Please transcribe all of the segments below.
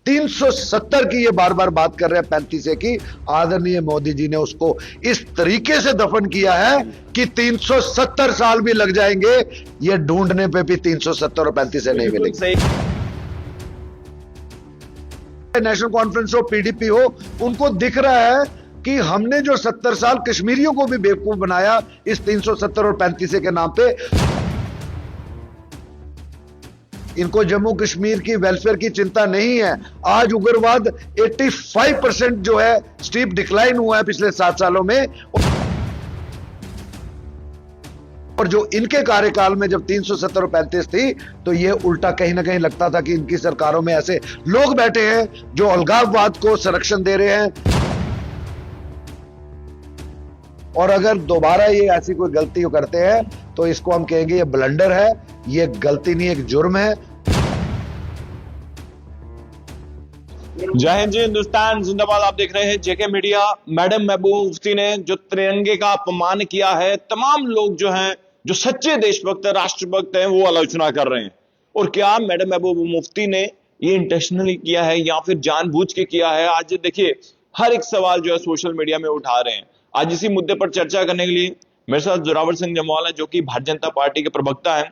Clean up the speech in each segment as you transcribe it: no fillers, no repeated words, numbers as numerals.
370 की ये बार बार बात कर रहे हैं 35 की। आदरणीय मोदी जी ने उसको इस तरीके से दफन किया है कि 370 साल भी लग जाएंगे, ये ढूंढने पे भी 370 और 35 नहीं मिलेंगे। नेशनल कॉन्फ्रेंस हो, पीडीपी हो, उनको दिख रहा है कि हमने जो 70 साल कश्मीरियों को भी बेवकूफ बनाया इस 370 और 35 के नाम पे। इनको जम्मू कश्मीर की वेलफेयर की चिंता नहीं है। आज उग्रवाद 85% जो है स्टीप डिक्लाइन हुआ है पिछले 7 सालों में। और जो इनके कार्यकाल में जब 370 और 35 थी, तो ये उल्टा कहीं ना कहीं लगता था कि इनकी सरकारों में ऐसे लोग बैठे हैं जो अलगाववाद को संरक्षण दे रहे हैं। और अगर दोबारा ये ऐसी कोई गलती करते हैं तो इसको हम कहेंगे ये ब्लंडर है, ये गलती नहीं, एक जुर्म है। जय हिंद, जय हिंदुस्तान जिंदाबाद। आप देख रहे हैं जेके मीडिया। मैडम महबूबा मुफ्ती ने जो तिरंगे का अपमान किया है, तमाम लोग जो हैं, जो सच्चे देशभक्त है, राष्ट्रभक्त हैं, वो आलोचना कर रहे हैं। और क्या मैडम महबूबा मुफ्ती ने ये इंटेंशनली किया है या फिर जानबूझ के किया है? आज देखिए हर एक सवाल जो है सोशल मीडिया में उठा रहे हैं। आज इसी मुद्दे पर चर्चा करने के लिए मेरे साथ जोरावर सिंह जमवाल है, जो कि भारतीय जनता पार्टी के प्रवक्ता हैं।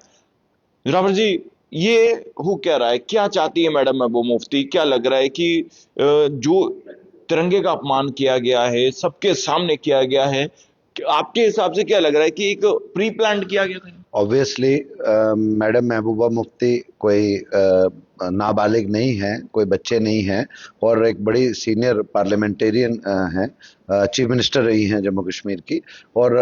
जोरावर जी, ये हो क्या रहा है? क्या चाहती है मैडम महबूबा मुफ्ती? क्या लग रहा है कि जो तिरंगे का अपमान किया गया है, सबके सामने किया गया है, आपके हिसाब से क्या लग रहा है कि एक प्री प्लान किया गया था? ऑब्वियसली मैडम महबूबा मुफ्ती कोई नाबालिग नहीं है, कोई बच्चे नहीं हैं, और एक बड़ी सीनियर पार्लियामेंटेरियन हैं, चीफ मिनिस्टर रही हैं जम्मू कश्मीर की। और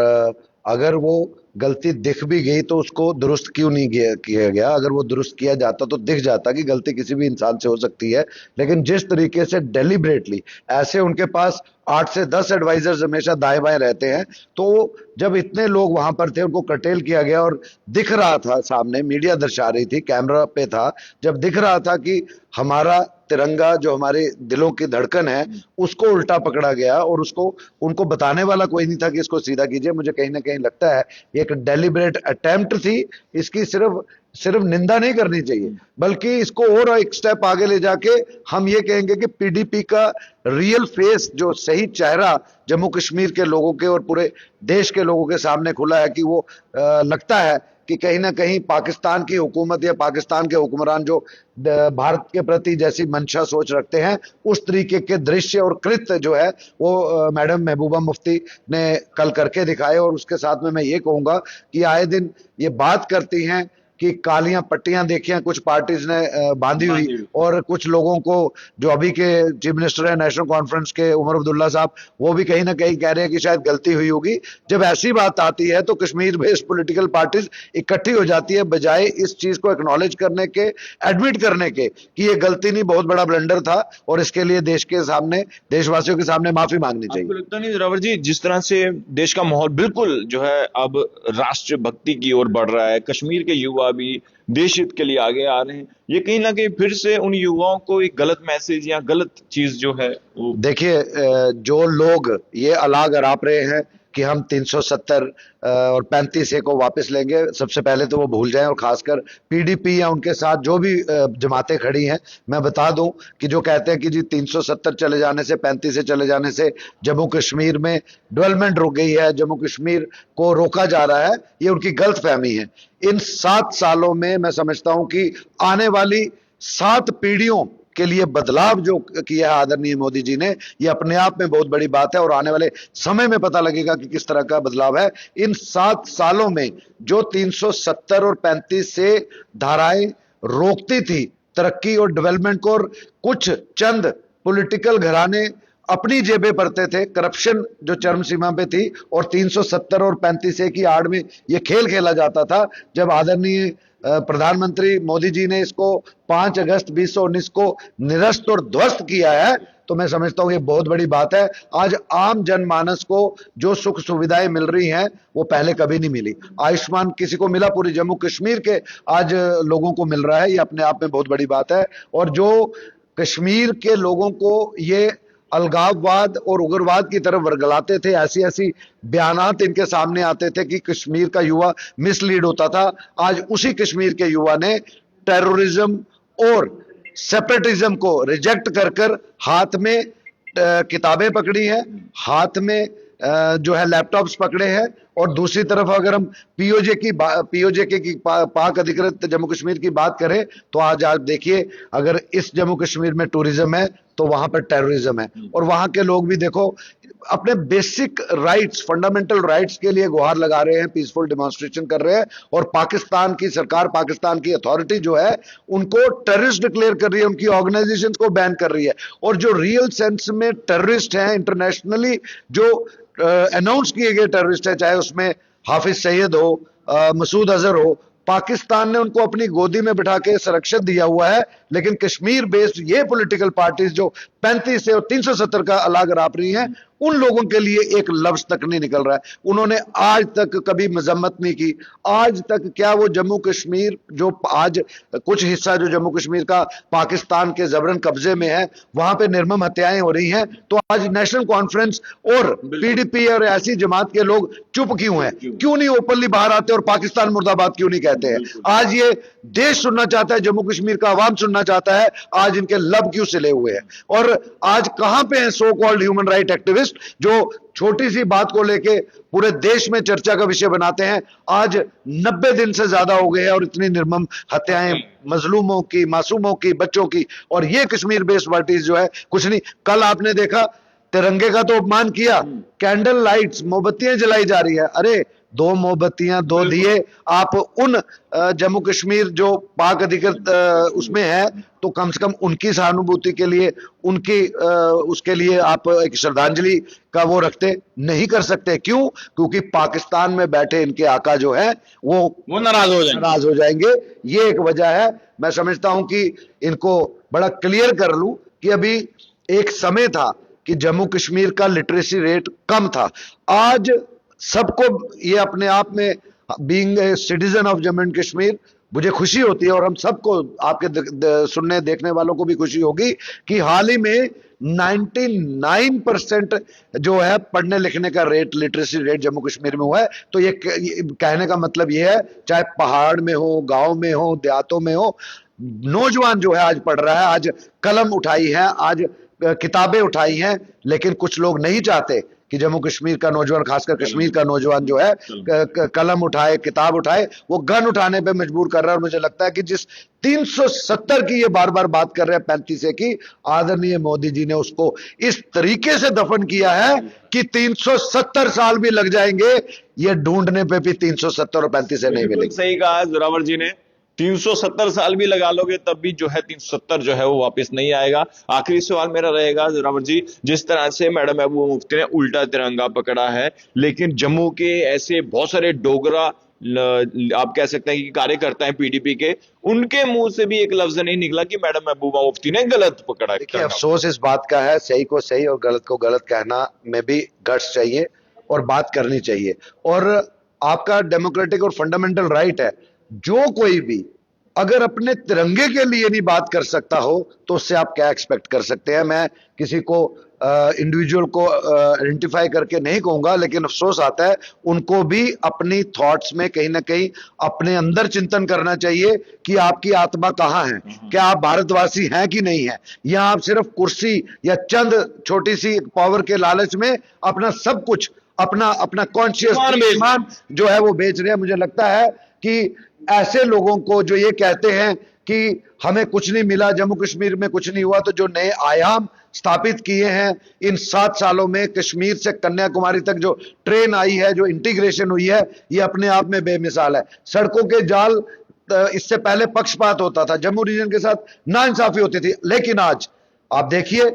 अगर वो गलती दिख भी गई तो उसको दुरुस्त क्यों नहीं किया गया? अगर वो दुरुस्त किया जाता तो दिख जाता कि गलती किसी भी इंसान से हो सकती है। लेकिन जिस तरीके से डेलिबरेटली, ऐसे उनके पास 8 से 10 एडवाइजर्स हमेशा दाएं बाएं रहते हैं, तो जब इतने लोग वहां पर थे उनको कर्टेल किया गया और दिख रहा था, सामने मीडिया दर्शा रही थी, कैमरा पे था, जब दिख रहा था कि हमारा तिरंगा जो हमारे दिलों की धड़कन है उसको उल्टा पकड़ा गया और उसको उनको बताने वाला कोई नहीं था कि इसको सीधा कीजिए। मुझे कहीं ना कहीं लगता है ये एक डेलिबरेट अटेम्प्ट थी। इसकी सिर्फ निंदा नहीं करनी चाहिए, बल्कि इसको और एक स्टेप आगे ले जाके हम ये कहेंगे कि पीडीपी का रियल फेस, जो सही चेहरा जम्मू कश्मीर के लोगों के और पूरे देश के लोगों के सामने खुला है, कि वो लगता है कि कहीं ना कहीं पाकिस्तान की हुकूमत या पाकिस्तान के हुक्मरान जो भारत के प्रति जैसी मंशा सोच रखते हैं, उस तरीके के दृश्य और कृत्य जो है वो मैडम महबूबा मुफ्ती ने कल करके दिखाए। और उसके साथ में मैं ये कहूंगा कि आए दिन ये बात करती हैं कि कालियां पट्टियां देखिए कुछ पार्टीज ने बांधी हुई, और कुछ लोगों को, जो अभी के चीफ मिनिस्टर है नेशनल कॉन्फ्रेंस के उमर अब्दुल्ला साहब, वो भी कहीं ना कहीं कह रहे हैं कि शायद गलती हुई होगी। जब ऐसी बात आती है तो कश्मीर बेस्ड पॉलिटिकल पार्टीज इकट्ठी हो जाती है, बजाय इस चीज को एक्नॉलेज करने के, एडमिट करने के कि ये गलती नहीं, बहुत बड़ा ब्लंडर था और इसके लिए देश के सामने, देशवासियों के सामने माफी मांगनी चाहिए। आपको लगता नहीं जोरावर जी, जिस तरह से देश का माहौल बिल्कुल जो है अब राष्ट्रभक्ति की ओर बढ़ रहा है, कश्मीर के युवा भी देश हित के लिए आगे आ रहे हैं, ये कहीं ना कहीं फिर से उन युवाओं को एक गलत मैसेज या गलत चीज जो है वो... देखिए, जो लोग ये अलाग अराप रहे हैं कि हम 370 और 35 को वापस लेंगे, सबसे पहले तो वो भूल जाएं। और खासकर पीडीपी या उनके साथ जो भी जमातें खड़ी हैं, मैं बता दूं कि जो कहते हैं कि जी 370 चले जाने से, 35 से चले जाने से जम्मू कश्मीर में डेवलपमेंट रुक गई है, जम्मू कश्मीर को रोका जा रहा है, ये उनकी गलत फहमी है। इन 7 सालों में मैं समझता हूं कि आने वाली 7 पीढ़ियों के लिए बदलाव जो किया है आदरणीय मोदी जी ने, ये अपने आप में बहुत बड़ी बात है। और आने वाले समय में पता लगेगा कि किस तरह का बदलाव है। इन 7 सालों में जो 370 और 35 से धाराएं रोकती थी तरक्की और डेवलपमेंट को, और कुछ चंद पॉलिटिकल घराने अपनी जेबें भरते थे, करप्शन जो चरम सीमा पे थी, और 370 और 35 की आड़ में ये खेल खेला जाता था। जब आदरणीय प्रधानमंत्री मोदी जी ने इसको 5 अगस्त 2019 को निरस्त और ध्वस्त किया है, तो मैं समझता हूं ये बहुत बड़ी बात है। आज आम जनमानस को जो सुख सुविधाएं मिल रही हैं वो पहले कभी नहीं मिली। आयुष्मान किसी को मिला, पूरी जम्मू कश्मीर के आज लोगों को मिल रहा है, ये अपने आप में बहुत बड़ी बात है। और जो कश्मीर के लोगों को ये अलगाववाद और उग्रवाद की तरफ वर्गलाते थे, ऐसी बयानात इनके सामने आते थे कि कश्मीर का युवा मिसलीड होता था, आज उसी कश्मीर के युवा ने टेररिज्म और सेपरेटिज्म को रिजेक्ट कर कर हाथ में किताबें पकड़ी है, हाथ में जो है लैपटॉप्स पकड़े हैं, और दूसरी तरफ अगर हम पीओजे की पाक अधिकृत जम्मू कश्मीर की बात करें तो आज आप देखिए, अगर इस जम्मू कश्मीर में टूरिज्म है तो वहां पर टेररिज्म है। और वहां के लोग भी देखो अपने बेसिक राइट्स, फंडामेंटल राइट्स के लिए गुहार लगा रहे हैं, पीसफुल डेमोन्स्ट्रेशन कर रहे हैं, और पाकिस्तान की सरकार, पाकिस्तान की अथॉरिटी जो है उनको टेररिस्ट डिक्लेयर कर रही है, उनकी ऑर्गेनाइजेशंस को बैन कर रही है। और जो रियल सेंस में टेररिस्ट हैं, इंटरनेशनली जो अनाउंस किए गए टेररिस्ट है, चाहे उसमें हाफिज सईद हो, मसूद अजहर हो, पाकिस्तान ने उनको अपनी गोदी में बिठा के संरक्षण दिया हुआ है। लेकिन कश्मीर बेस्ड ये पॉलिटिकल पार्टीज जो 35 से और 370 का अलग राप रही हैं, उन लोगों के लिए एक लफ्ज तक नहीं निकल रहा है। उन्होंने आज तक कभी मजम्मत नहीं की। आज तक क्या वो जम्मू कश्मीर जो आज कुछ हिस्सा जो जम्मू कश्मीर का पाकिस्तान के जबरन कब्जे में है, वहां पे निर्मम हत्याएं हो रही हैं, तो आज नेशनल कॉन्फ्रेंस और पीडीपी और ऐसी जमात के लोग चुप क्यों हैं? क्यों नहीं ओपनली बाहर आते और पाकिस्तान मुर्दाबाद क्यों नहीं कहते हैं? आज ये देश सुनना चाहता है, जम्मू कश्मीर का अवाम सुनना चाहता है, आज इनके लब क्यों सिले हुए हैं? और आज कहां पे हैं so called human right activist जो छोटी सी बात को लेके पूरे देश में चर्चा का विषय बनाते हैं? आज 90 दिन से ज्यादा हो गए हैं और इतनी निर्मम हत्याएं मजलूमों की, मासूमों की, बच्चों की, और ये कश्मीर बेस्ड पार्टीज जो है कुछ नहीं। कल आपने देखा तिरंगे का तो अपमान किया, कैंडल लाइट्स, मोमबत्तियां जलाई जा रही है। अरे 2 मोमबत्तियां, 2 दिए आप उन जम्मू कश्मीर जो पाक अधिकृत उसमें है, तो कम से कम उनकी सहानुभूति के लिए, उनकी उसके लिए आप एक श्रद्धांजलि का वो रखते, नहीं कर सकते। क्यों? क्योंकि पाकिस्तान में बैठे इनके आका जो है वो नाराज हो जाएंगे। ये एक वजह है। मैं समझता हूं कि इनको बड़ा क्लियर कर लूं कि अभी एक समय था कि जम्मू कश्मीर का लिटरेसी रेट कम था। आज सबको ये अपने आप में, being a citizen of Jammu and Kashmir, मुझे खुशी होती है, और हम सबको, आपके सुनने देखने वालों को भी खुशी होगी कि हाल ही में 99% जो है पढ़ने लिखने का rate, literacy rate Jammu Kashmir में हुआ है। तो ये कहने का मतलब ये है, चाहे पहाड़ में हो, गांव में हो, देहातों में हो, नौजवान जो है आज पढ़ रहा है, आज कलम उठाई है, आज किताबें उठाई हैं। लेकिन कुछ लोग नहीं चाहते कि जम्मू कश्मीर का नौजवान, खासकर कश्मीर का नौजवान जो है कलम उठाए, किताब उठाए, वो गन उठाने पे मजबूर कर रहा है। और मुझे लगता है कि जिस 370 की ये बार बार बात कर रहे हैं, 35 की, आदरणीय मोदी जी ने उसको इस तरीके से दफन किया है कि 370 साल भी लग जाएंगे, ये ढूंढने पे भी 370 और 35 से नहीं मिलेंगे। सही कहा जोरावर जी ने, 370 साल भी लगा लोगे तब भी जो है 370 जो है वो वापस नहीं आएगा। आखिरी सवाल मेरा रहेगा जोरावर जी, जिस तरह से मैडम महबूबा मुफ्ती ने उल्टा तिरंगा पकड़ा है, लेकिन जम्मू के ऐसे बहुत सारे डोगरा आप कह सकते हैं कि कार्यकर्ता हैं पीडीपी के, उनके मुंह से भी एक लफ्ज नहीं निकला कि मैडम महबूबा मुफ्ती ने गलत पकड़ा। देखिए, अफसोस इस बात का है, सही को सही और गलत को गलत कहना में भी गट्स चाहिए और बात करनी चाहिए। और आपका डेमोक्रेटिक और फंडामेंटल राइट है, जो कोई भी अगर अपने तिरंगे के लिए नहीं बात कर सकता हो तो उससे आप क्या एक्सपेक्ट कर सकते हैं? मैं किसी को इंडिविजुअल को आइडेंटिफाई करके नहीं कहूंगा, लेकिन अफसोस आता है, उनको भी अपनी थॉट्स में कहीं ना कहीं अपने अंदर चिंतन करना चाहिए कि आपकी आत्मा कहाँ है, क्या आप भारतवासी हैं कि नहीं है, या आप सिर्फ कुर्सी या चंद छोटी सी पावर के लालच में अपना सब कुछ, अपना कॉन्शियस मान जो है वो बेच रहे हैं। मुझे लगता है कि ऐसे लोगों को जो ये कहते हैं कि हमें कुछ नहीं मिला, जम्मू कश्मीर में कुछ नहीं हुआ, तो जो नए आयाम स्थापित किए हैं इन 7 सालों में, कश्मीर से कन्याकुमारी तक जो ट्रेन आई है, जो इंटीग्रेशन हुई है, ये अपने आप में बेमिसाल है। सड़कों के जाल, इससे पहले पक्षपात होता था, जम्मू रीजन के साथ नाइंसाफी होती थी, लेकिन आज आप देखिए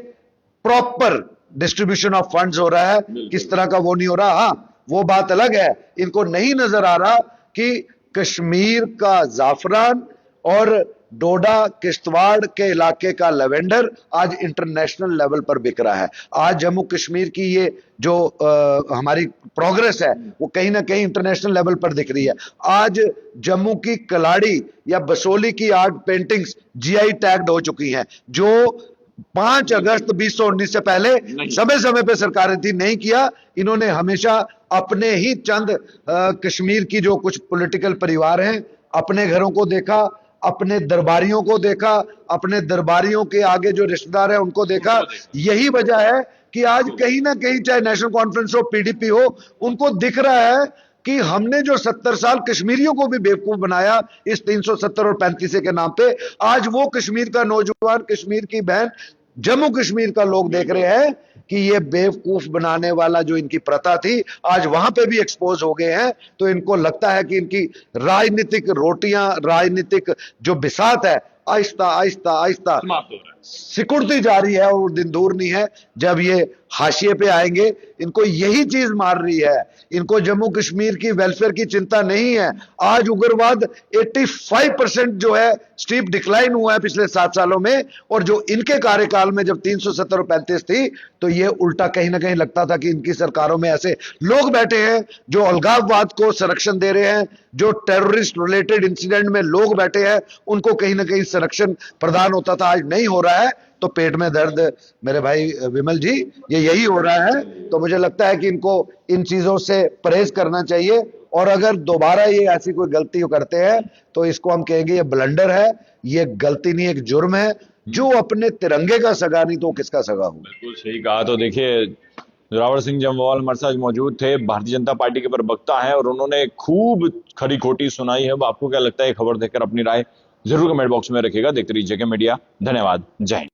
प्रॉपर डिस्ट्रीब्यूशन ऑफ फंड्स हो रहा है। किस तरह का वो नहीं हो रहा। हाँ, वो बात अलग है, इनको नहीं नजर आ रहा कि कश्मीर का जाफरान और डोडा किश्तवाड़ के इलाके का लेवेंडर आज इंटरनेशनल लेवल पर बिक रहा है। आज जम्मू कश्मीर की ये जो हमारी प्रोग्रेस है वो कहीं ना कहीं इंटरनेशनल लेवल पर दिख रही है। आज जम्मू की कलाड़ी या बसोली की आर्ट पेंटिंग्स जीआई टैग्ड हो चुकी हैं, जो 5 अगस्त 2019 से पहले समय समय पे सरकारें थी, नहीं किया। इन्होंने हमेशा अपने ही चंद कश्मीर की जो कुछ पॉलिटिकल परिवार हैं, अपने घरों को देखा, अपने दरबारियों को देखा, अपने दरबारियों के आगे जो रिश्तेदार हैं उनको देखा। यही वजह है कि आज कहीं ना कहीं चाहे नेशनल कॉन्फ्रेंस हो, पीडीपी हो, उनको दिख रहा है कि हमने जो 70 साल कश्मीरियों को भी बेवकूफ बनाया इस 370 और 35 के नाम पे, आज वो कश्मीर का नौजवान, कश्मीर की बहन, जम्मू कश्मीर का लोग देख रहे हैं कि ये बेवकूफ बनाने वाला जो इनकी प्रथा थी आज वहां पे भी एक्सपोज हो गए हैं। तो इनको लगता है कि इनकी राजनीतिक रोटियां, राजनीतिक जो बिसात है, आहिस्ता आहिस्ता आहिस्ता समाप्त हो रहा है। सिकुड़ती जा रही है और दिन दूर नहीं है जब ये हाशिए पे आएंगे। इनको यही चीज मार रही है, इनको जम्मू कश्मीर की वेलफेयर की चिंता नहीं है। आज उग्रवाद 85% जो है स्टीप डिक्लाइन हुआ है पिछले 7 सालों में, और जो इनके कार्यकाल में जब 370 और 35 थी तो ये उल्टा कहीं ना कहीं लगता था कि इनकी सरकारों में ऐसे लोग बैठे हैं जो अलगाववाद को संरक्षण दे रहे हैं, जो टेररिस्ट रिलेटेड इंसिडेंट में लोग बैठे हैं उनको कहीं ना कहीं संरक्षण प्रदान होता था, आज नहीं हो रहा है। तो पेट में दर्द मेरे भाई विमल जी, ये यही हो रहा है। तो मुझे लगता है कि इनको इन चीजों से परहेज करना चाहिए, और अगर दोबारा ये ऐसी कोई गलती करते हैं तो इसको हम कहेंगे ये ब्लंडर है, ये गलती नहीं, एक जुर्म है। जो अपने तिरंगे का सगा नहीं तो किसका सगा हो। बिल्कुल सही कहा। तो देखिए, जोरावर सिंह जम्वाल हमारे साथ मौजूद थे, भारतीय जनता पार्टी के प्रवक्ता हैं, और उन्होंने खूब खरी खोटी सुनाई है। अब आपको क्या लगता है, खबर देखकर अपनी राय जरूर कमेंट बॉक्स में रखिएगा। देखते रहिए जेके मीडिया। धन्यवाद। जय हिंद।